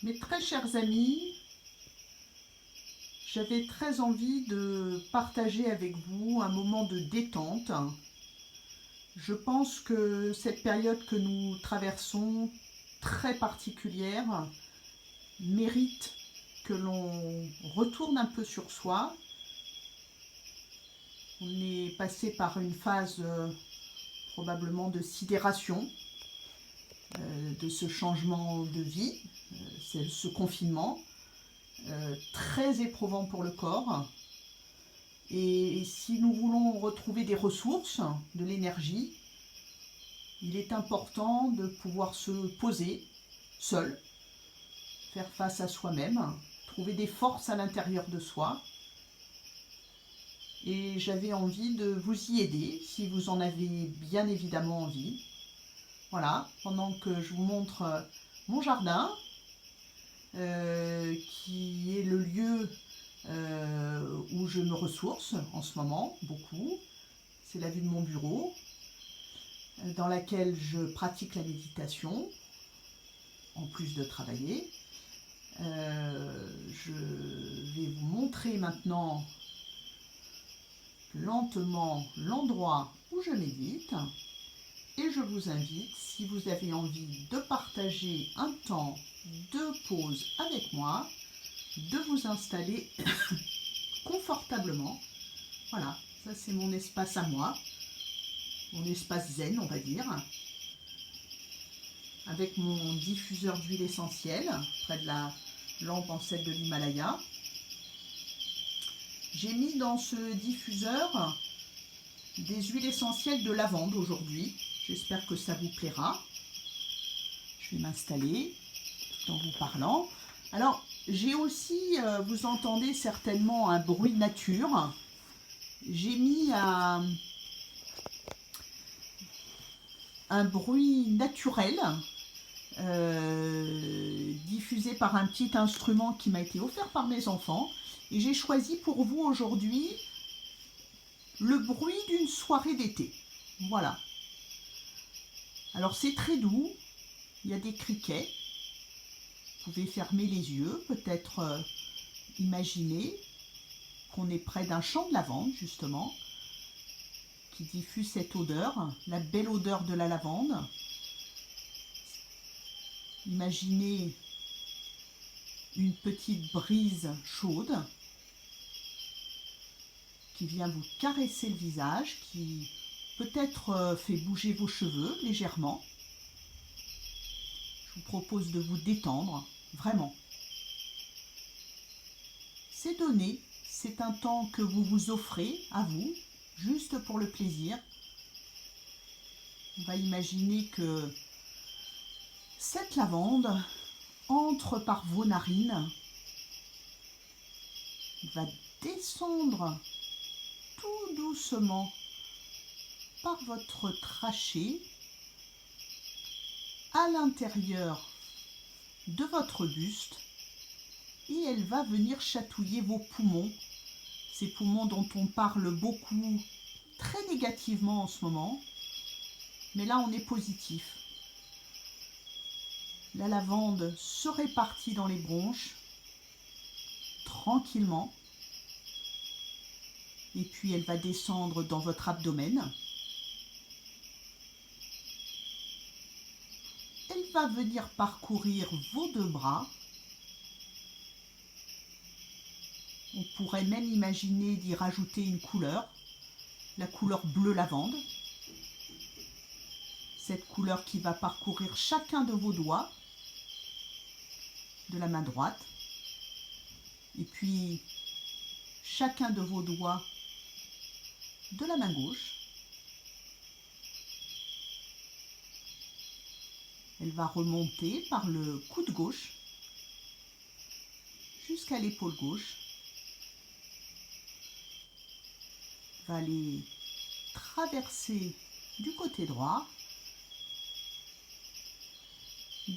Mes très chers amis, j'avais très envie de partager avec vous un moment de détente. Je pense que cette période que nous traversons, très particulière, mérite que l'on retourne un peu sur soi. On est passé par une phase probablement de sidération de ce changement de vie, ce confinement. Très éprouvant pour le corps. Et si nous voulons retrouver des ressources, de l'énergie, il est important de pouvoir se poser seul, faire face à soi-même, trouver des forces à l'intérieur de soi. Et j'avais envie de vous y aider, si vous en avez bien évidemment envie. Voilà, pendant que je vous montre mon jardin, qui est le lieu où je me ressource en ce moment, beaucoup. C'est la vue de mon bureau, dans laquelle je pratique la méditation, en plus de travailler. Je vais vous montrer maintenant lentement l'endroit où je médite. Et je vous invite, si vous avez envie de partager un temps de pause avec moi, de vous installer confortablement. Voilà, ça c'est mon espace à moi, mon espace zen on va dire, avec mon diffuseur d'huile essentielle près de la lampe en cèdre de l'Himalaya. J'ai mis dans ce diffuseur des huiles essentielles de lavande aujourd'hui. J'espère que ça vous plaira. Je vais m'installer tout en vous parlant. Alors, j'ai aussi, vous entendez certainement un bruit de nature. J'ai mis un bruit naturel diffusé par un petit instrument qui m'a été offert par mes enfants. Et j'ai choisi pour vous aujourd'hui le bruit d'une soirée d'été. Voilà. Alors c'est très doux, il y a des criquets. Vous pouvez fermer les yeux, peut-être imaginer qu'on est près d'un champ de lavande, justement, qui diffuse cette odeur, la belle odeur de la lavande. Imaginez une petite brise chaude qui vient vous caresser le visage, qui peut-être fait bouger vos cheveux légèrement. Je vous propose de vous détendre, vraiment. C'est donné, c'est un temps que vous vous offrez à vous, juste pour le plaisir. On va imaginer que cette lavande entre par vos narines, va descendre tout doucement par votre trachée à l'intérieur de votre buste et elle va venir chatouiller vos poumons, ces poumons dont on parle beaucoup très négativement en ce moment, mais là on est positif. La lavande se répartit dans les bronches tranquillement et puis elle va descendre dans votre abdomen. Elle va venir parcourir vos deux bras. On pourrait même imaginer d'y rajouter une couleur, la couleur bleu lavande. Cette couleur qui va parcourir chacun de vos doigts, de la main droite, et puis chacun de vos doigts de la main gauche. Elle va remonter par le coude gauche jusqu'à l'épaule gauche. Va aller traverser du côté droit,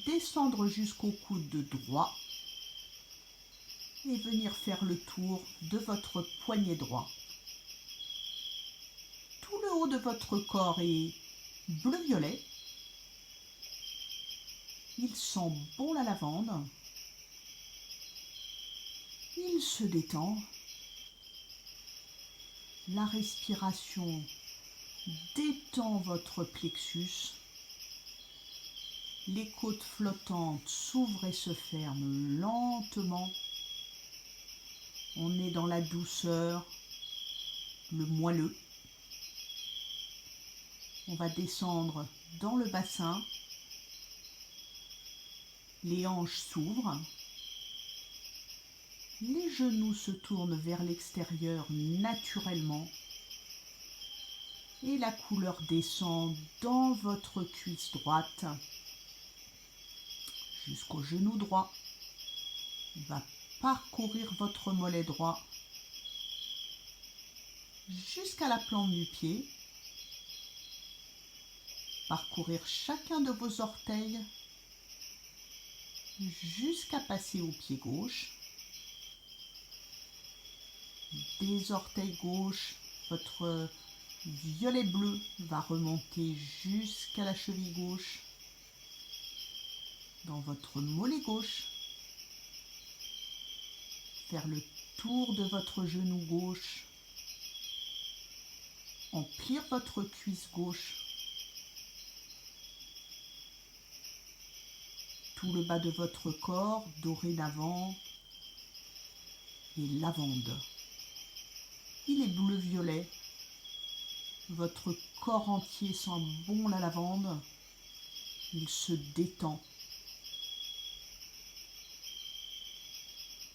descendre jusqu'au coude droit et venir faire le tour de votre poignet droit. Tout le haut de votre corps est bleu-violet. Il sent bon la lavande. il se détend. La respiration détend votre plexus. Les côtes flottantes s'ouvrent et se ferment lentement. On est dans la douceur, le moelleux. On va descendre dans le bassin. Les hanches s'ouvrent. Les genoux se tournent vers l'extérieur naturellement. Et la couleur descend dans votre cuisse droite jusqu'au genou droit. Il va parcourir votre mollet droit jusqu'à la plante du pied. Parcourir chacun de vos orteils jusqu'à passer au pied gauche. Des orteils gauche, votre violet bleu va remonter jusqu'à la cheville gauche, dans votre mollet gauche, faire le tour de votre genou gauche, emplir votre cuisse gauche, tout le bas de votre corps dorénavant est lavande. Il est bleu-violet. Votre corps entier sent bon la lavande. Il se détend.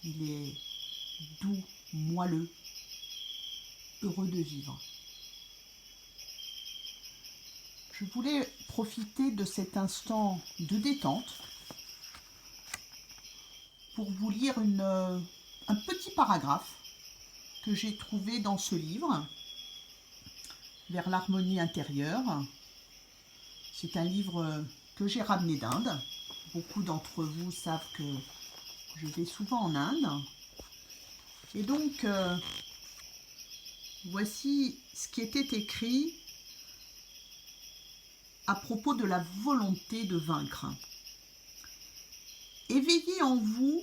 Il est doux, moelleux, heureux de vivre. Je voulais profiter de cet instant de détente pour vous lire un petit paragraphe que j'ai trouvé dans ce livre, Vers l'harmonie intérieure. C'est un livre que j'ai ramené d'Inde. Beaucoup d'entre vous savent que je vais souvent en Inde. Et donc, voici ce qui était écrit à propos de la volonté de vaincre. Éveillez en vous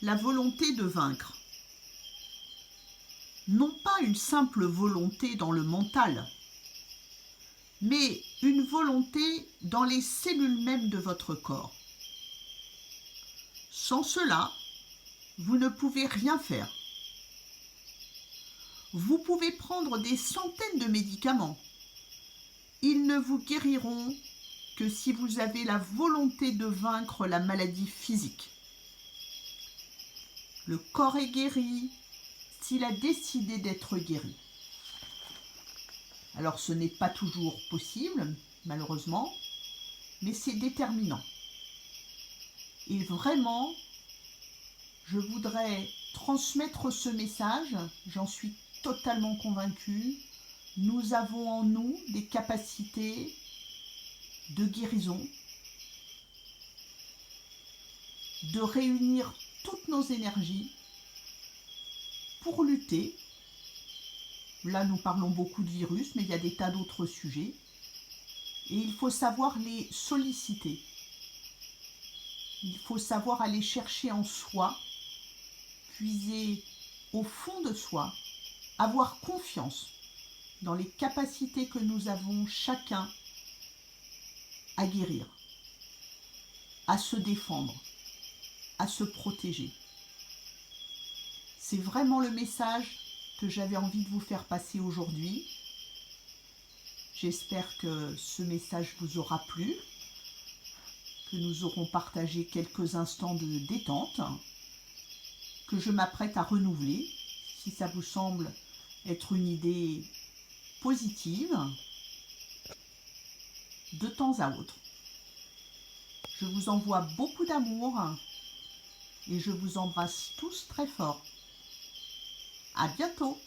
la volonté de vaincre. Non pas une simple volonté dans le mental, mais une volonté dans les cellules mêmes de votre corps. Sans cela, vous ne pouvez rien faire. Vous pouvez prendre des centaines de médicaments. Ils ne vous guériront que si vous avez la volonté de vaincre la maladie physique. Le corps est guéri s'il a décidé d'être guéri. Alors ce n'est pas toujours possible, malheureusement, mais c'est déterminant. Et vraiment, je voudrais transmettre ce message, j'en suis totalement convaincue. Nous avons en nous des capacités de guérison, de réunir toutes nos énergies pour lutter. Là, nous parlons beaucoup de virus, mais il y a des tas d'autres sujets. Et il faut savoir les solliciter. Il faut savoir aller chercher en soi, puiser au fond de soi, avoir confiance dans les capacités que nous avons chacun à guérir, à se défendre, à se protéger. C'est vraiment le message que j'avais envie de vous faire passer aujourd'hui. J'espère que ce message vous aura plu, que nous aurons partagé quelques instants de détente, que je m'apprête à renouveler, si ça vous semble être une idée positive, de temps à autre. Je vous envoie beaucoup d'amour et je vous embrasse tous très fort. À bientôt!